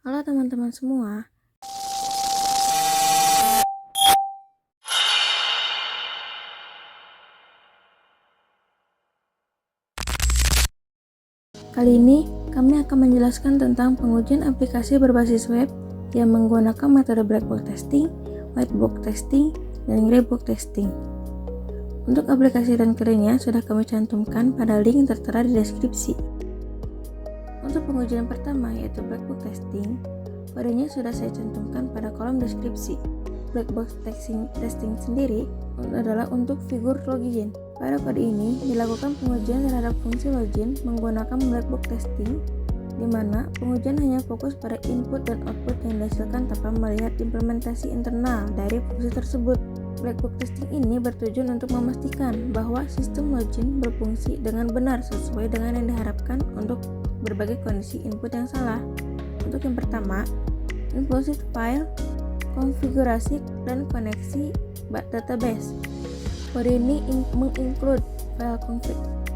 Halo teman-teman semua. Kali ini kami akan menjelaskan tentang pengujian aplikasi berbasis web yang menggunakan metode black box testing, white box testing, dan gray box testing. Untuk aplikasi dan kodenya sudah kami cantumkan pada link yang tertera di deskripsi. Untuk pengujian pertama yaitu black box testing, kodenya sudah saya cantumkan pada kolom deskripsi. Black box testing sendiri adalah untuk figur login. Pada kode ini dilakukan pengujian terhadap fungsi login menggunakan black box testing, di mana pengujian hanya fokus pada input dan output yang dihasilkan tanpa melihat implementasi internal dari fungsi tersebut. Black box testing ini bertujuan untuk memastikan bahwa sistem login berfungsi dengan benar sesuai dengan yang diharapkan untuk berbagai kondisi input yang salah. Untuk yang pertama, implicit file, konfigurasi, dan koneksi database. Kode ini menginclude file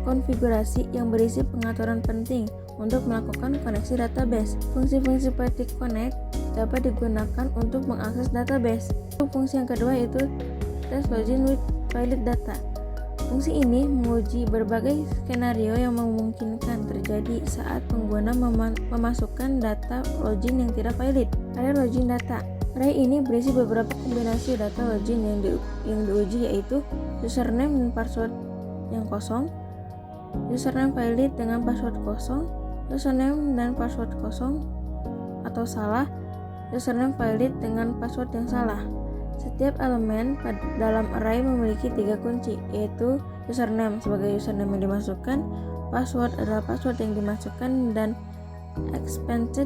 konfigurasi yang berisi pengaturan penting untuk melakukan koneksi database. Fungsi-fungsi seperti connect dapat digunakan untuk mengakses database. Fungsi yang kedua yaitu test login with valid data. Fungsi ini menguji berbagai skenario yang memungkinkan terjadi saat pengguna memasukkan data login yang tidak valid. Array login data. Array ini berisi beberapa kombinasi data login yang diuji, yaitu username dan password yang kosong, username valid dengan password kosong, username dan password kosong atau salah, username valid dengan password yang salah. Setiap elemen dalam array memiliki 3 kunci, yaitu username sebagai username yang dimasukkan, password adalah password yang dimasukkan, dan expected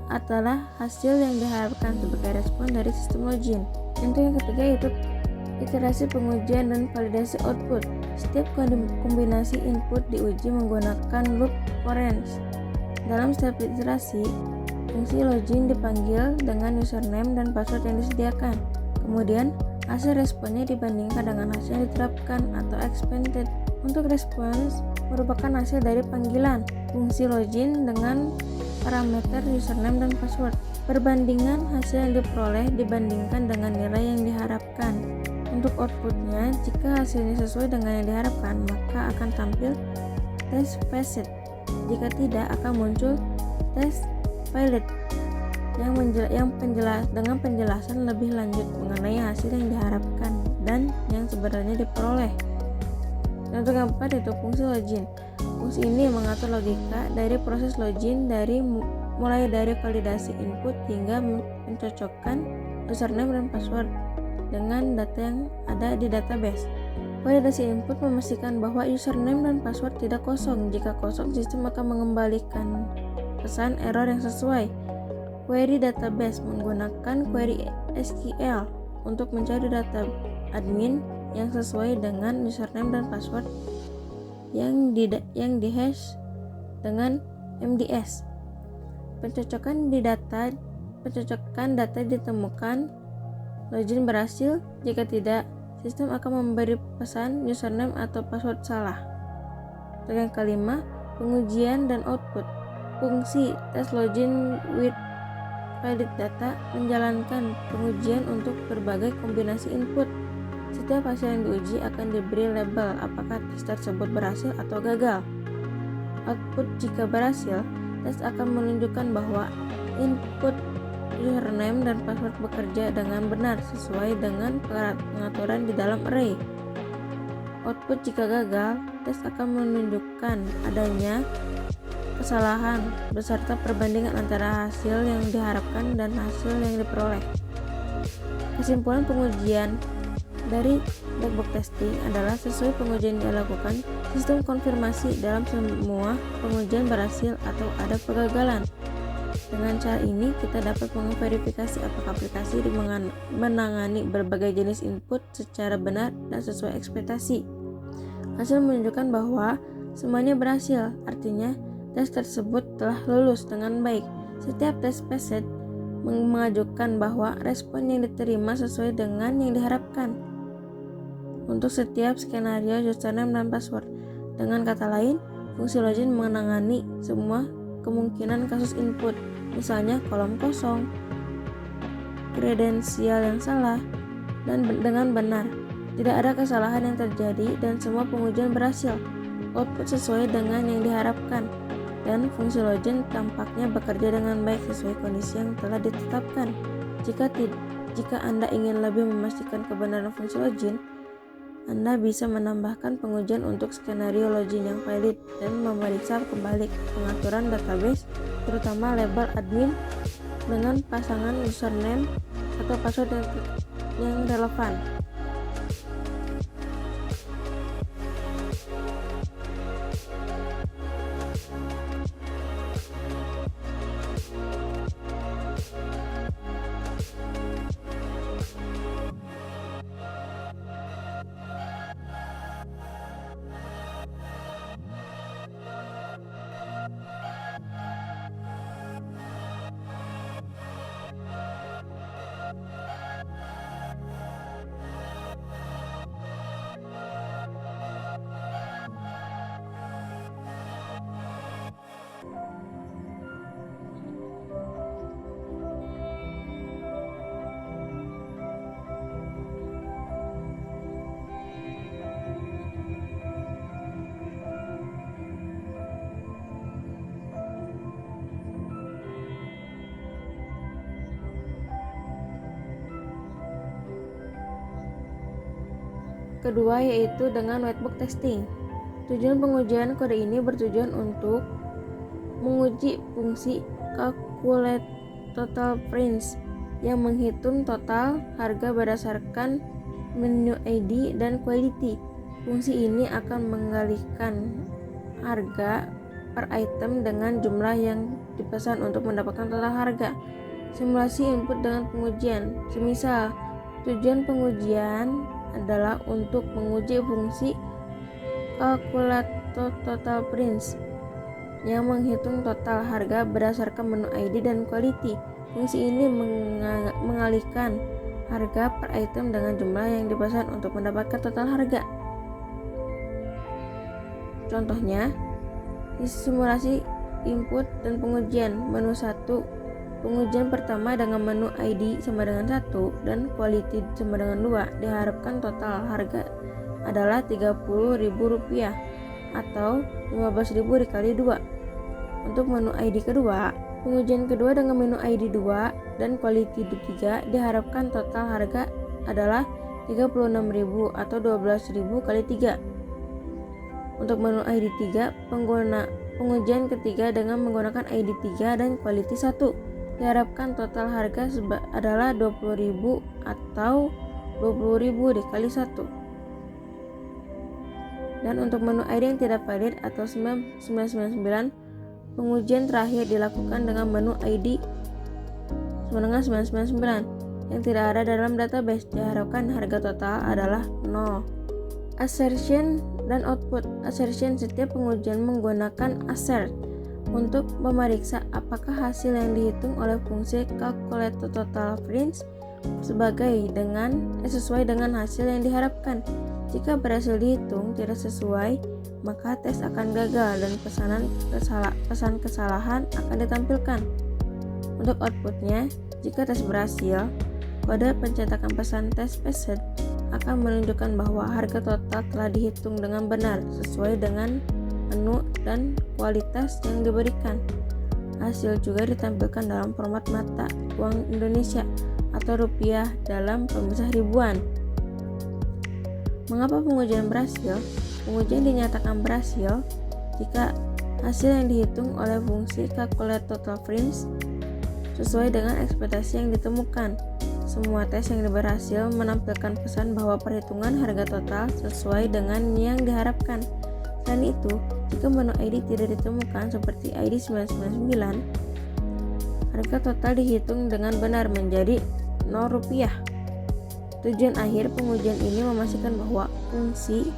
adalah hasil yang diharapkan sebagai respon dari sistem login. Untuk yang ketiga yaitu iterasi pengujian dan validasi output. Setiap kombinasi input diuji menggunakan loop for range. Dalam setiap iterasi, fungsi login dipanggil dengan username dan password yang disediakan. Kemudian, hasil responnya dibandingkan dengan hasil yang diterapkan atau expected. Untuk respons merupakan hasil dari panggilan fungsi login dengan parameter username dan password. Perbandingan hasil yang diperoleh dibandingkan dengan nilai yang diharapkan. Untuk outputnya, jika hasilnya sesuai dengan yang diharapkan, maka akan tampil test passed. Jika tidak, akan muncul test failed dengan penjelasan lebih lanjut mengenai hasil yang diharapkan dan yang sebenarnya diperoleh. Dan untuk yang keempat yaitu fungsi login. Fungsi ini mengatur logika dari proses login mulai dari validasi input hingga mencocokkan username dan password dengan data yang ada di database. Validasi input memastikan bahwa username dan password tidak kosong. Jika kosong, sistem akan mengembalikan pesan error yang sesuai. Query database menggunakan query SQL untuk mencari data admin yang sesuai dengan username dan password yang dihash dengan MDS. Pencocokan data ditemukan login berhasil. Jika tidak, sistem akan memberi pesan username atau password salah. Untuk yang kelima, pengujian dan output. Fungsi test login with valid data menjalankan pengujian untuk berbagai kombinasi input. Setiap hasil yang diuji akan diberi label apakah tes tersebut berhasil atau gagal. Output jika berhasil, tes akan menunjukkan bahwa input username dan password bekerja dengan benar sesuai dengan pengaturan di dalam array. Output jika gagal, tes akan menunjukkan adanya kesalahan beserta perbandingan antara hasil yang diharapkan dan hasil yang diperoleh. Kesimpulan pengujian dari black box testing adalah sesuai pengujian yang dilakukan, sistem konfirmasi dalam semua pengujian berhasil atau ada kegagalan. Dengan cara ini, kita dapat memverifikasi apakah aplikasi menangani berbagai jenis input secara benar dan sesuai ekspektasi. Hasil menunjukkan bahwa semuanya berhasil, artinya tes tersebut telah lulus dengan baik. Setiap tes passed mengajukan bahwa respon yang diterima sesuai dengan yang diharapkan untuk setiap skenario username dan password. Dengan kata lain, fungsi login menangani semua kemungkinan kasus input misalnya kolom kosong, kredensial yang salah, dan dengan benar. Tidak ada kesalahan yang terjadi dan semua pengujian berhasil. Output sesuai dengan yang diharapkan, dan fungsi login tampaknya bekerja dengan baik sesuai kondisi yang telah ditetapkan. Jika Anda ingin lebih memastikan kebenaran fungsi login, Anda bisa menambahkan pengujian untuk skenario login yang valid dan memeriksa kembali pengaturan database, terutama label admin dengan pasangan username atau password yang relevan. Kedua yaitu dengan whitebox testing. Tujuan pengujian kode ini bertujuan untuk menguji fungsi calculate total price yang menghitung total harga berdasarkan menu ID dan quality. Fungsi ini akan mengalihkan harga per item dengan jumlah yang dipesan untuk mendapatkan total harga. Simulasi input dengan pengujian. Semisal, tujuan pengujian adalah untuk menguji fungsi calculate total price yang menghitung total harga berdasarkan menu ID dan quality. Fungsi ini mengalihkan harga per item dengan jumlah yang dipesan untuk mendapatkan total harga. Contohnya, simulasi input dan pengujian. Menu 1, pengujian pertama dengan menu ID sama dengan 1 dan quality sama dengan 2, diharapkan total harga adalah Rp30.000 atau 15.000 dikali 2. Untuk menu ID kedua, pengujian kedua dengan menu ID 2 dan quality 3, diharapkan total harga adalah Rp36.000 atau 12.000 kali 3. Untuk menu ID 3, pengujian ketiga dengan menggunakan ID 3 dan quality 1, diharapkan total harga adalah Rp20.000 atau 20.000 dikali 1. Dan untuk menu ID yang tidak valid atau 9999, pengujian terakhir dilakukan dengan menu ID sama dengan 999 yang tidak ada dalam database, diharapkan harga total adalah 0. Assertion dan output. Assertion, setiap pengujian menggunakan assert untuk memeriksa apakah hasil yang dihitung oleh fungsi calculate total price sesuai dengan hasil yang diharapkan. Jika berhasil dihitung tidak sesuai, maka tes akan gagal dan pesan kesalahan akan ditampilkan. Untuk outputnya, jika tes berhasil, kode pencetakan pesan tes passed akan menunjukkan bahwa harga total telah dihitung dengan benar sesuai dengan menu dan kualitas yang diberikan. Hasil juga ditampilkan dalam format mata uang Indonesia atau rupiah dalam pemisah ribuan. Mengapa pengujian berhasil? Pengujian dinyatakan berhasil jika hasil yang dihitung oleh fungsi calculate total price sesuai dengan ekspektasi yang ditemukan. Semua tes yang berhasil menampilkan pesan bahwa perhitungan harga total sesuai dengan yang diharapkan. Selain itu, jika menu ID tidak ditemukan seperti ID 999, harga total dihitung dengan benar menjadi Rp0. Tujuan akhir pengujian ini memastikan bahwa fungsi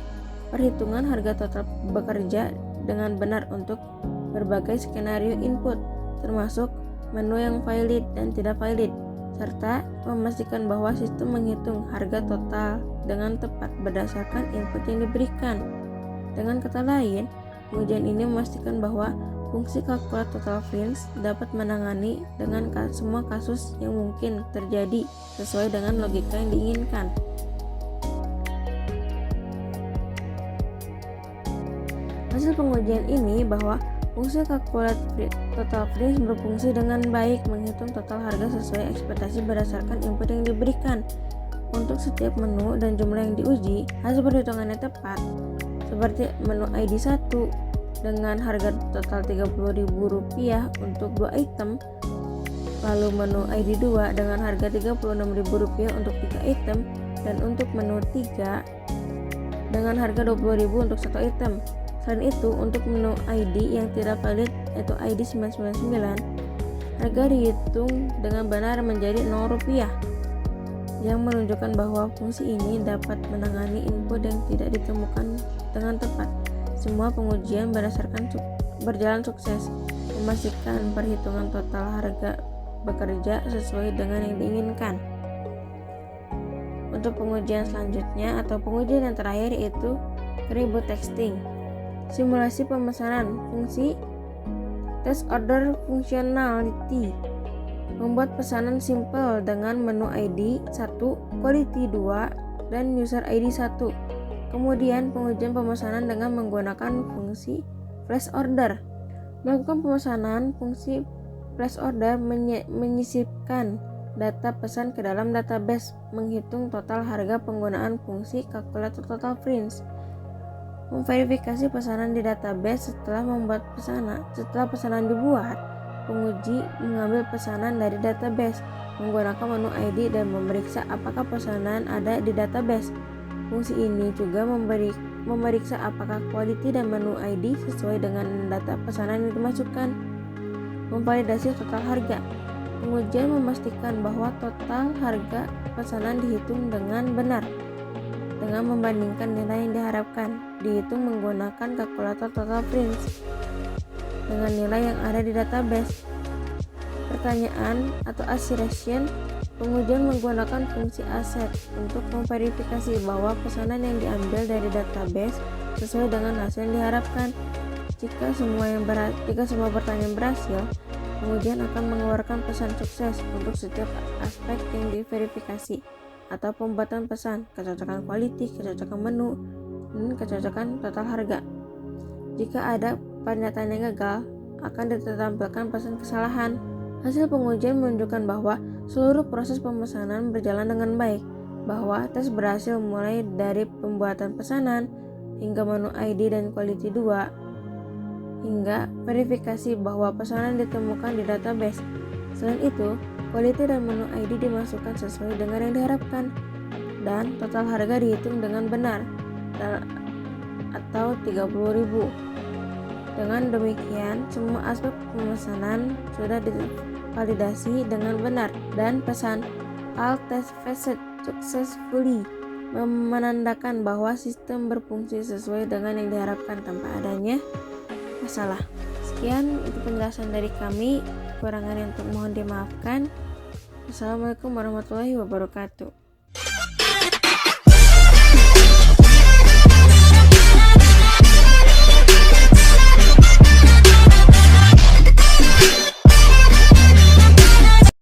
perhitungan harga total bekerja dengan benar untuk berbagai skenario input, termasuk menu yang valid dan tidak valid, serta memastikan bahwa sistem menghitung harga total dengan tepat berdasarkan input yang diberikan. Dengan kata lain, pengujian ini memastikan bahwa Fungsi Calculate Total Friends dapat menangani dengan semua kasus yang mungkin terjadi sesuai dengan logika yang diinginkan. Hasil pengujian ini bahwa fungsi Calculate Total Friends berfungsi dengan baik menghitung total harga sesuai ekspektasi berdasarkan input yang diberikan. Untuk setiap menu dan jumlah yang diuji, hasil perhitungannya tepat, seperti menu ID 1 dengan harga total Rp30.000 untuk 2 item, lalu menu ID 2 dengan harga Rp36.000 untuk 3 item, dan untuk menu 3 dengan harga Rp20.000 untuk 1 item. Selain itu, untuk menu ID yang tidak valid yaitu ID 999, harga dihitung dengan benar menjadi Rp0, yang menunjukkan bahwa fungsi ini dapat menangani input yang tidak ditemukan dengan tepat. Semua pengujian berjalan sukses, memastikan perhitungan total harga bekerja sesuai dengan yang diinginkan. Untuk pengujian selanjutnya atau pengujian yang terakhir yaitu reboot testing. Simulasi pemesanan fungsi test order functionality. Membuat pesanan simple dengan menu ID 1, quality 2, dan user ID 1. Kemudian pengujian pemesanan dengan menggunakan fungsi flash order. Melakukan pemesanan, fungsi flash order menyisipkan data pesan ke dalam database, menghitung total harga penggunaan fungsi Calculate Total Friends. Memverifikasi pesanan di database setelah pesanan dibuat. Penguji mengambil pesanan dari database, menggunakan menu ID dan memeriksa apakah pesanan ada di database. Fungsi ini juga memeriksa apakah quality dan menu ID sesuai dengan data pesanan yang dimasukkan. Memvalidasi total harga. Pengujian memastikan bahwa total harga pesanan dihitung dengan benar. Dengan membandingkan nilai yang diharapkan, dihitung menggunakan kalkulator Total Friends dengan nilai yang ada di database. Pertanyaan atau assertion. Pengujian menggunakan fungsi ASET untuk memverifikasi bahwa pesanan yang diambil dari database sesuai dengan hasil yang diharapkan. Jika semua pertanyaan berhasil, pengujian akan mengeluarkan pesan sukses untuk setiap aspek yang diverifikasi atau pembuatan pesan, kecocokan quality, kecocokan menu, dan kecocokan total harga. Jika ada pernyataan yang gagal, akan ditampilkan pesan kesalahan. Hasil pengujian menunjukkan bahwa seluruh proses pemesanan berjalan dengan baik, bahwa tes berhasil mulai dari pembuatan pesanan hingga menu ID dan quality 2, hingga verifikasi bahwa pesanan ditemukan di database. Selain itu, quality dan menu ID dimasukkan sesuai dengan yang diharapkan, dan total harga dihitung dengan benar atau Rp30.000. Dengan demikian, semua aspek pemesanan sudah divalidasi dengan benar, dan pesan all test facet successfully menandakan bahwa sistem berfungsi sesuai dengan yang diharapkan tanpa adanya masalah. Sekian itu penjelasan dari kami. Kekurangan yang mohon dimaafkan. Wassalamualaikum warahmatullahi wabarakatuh.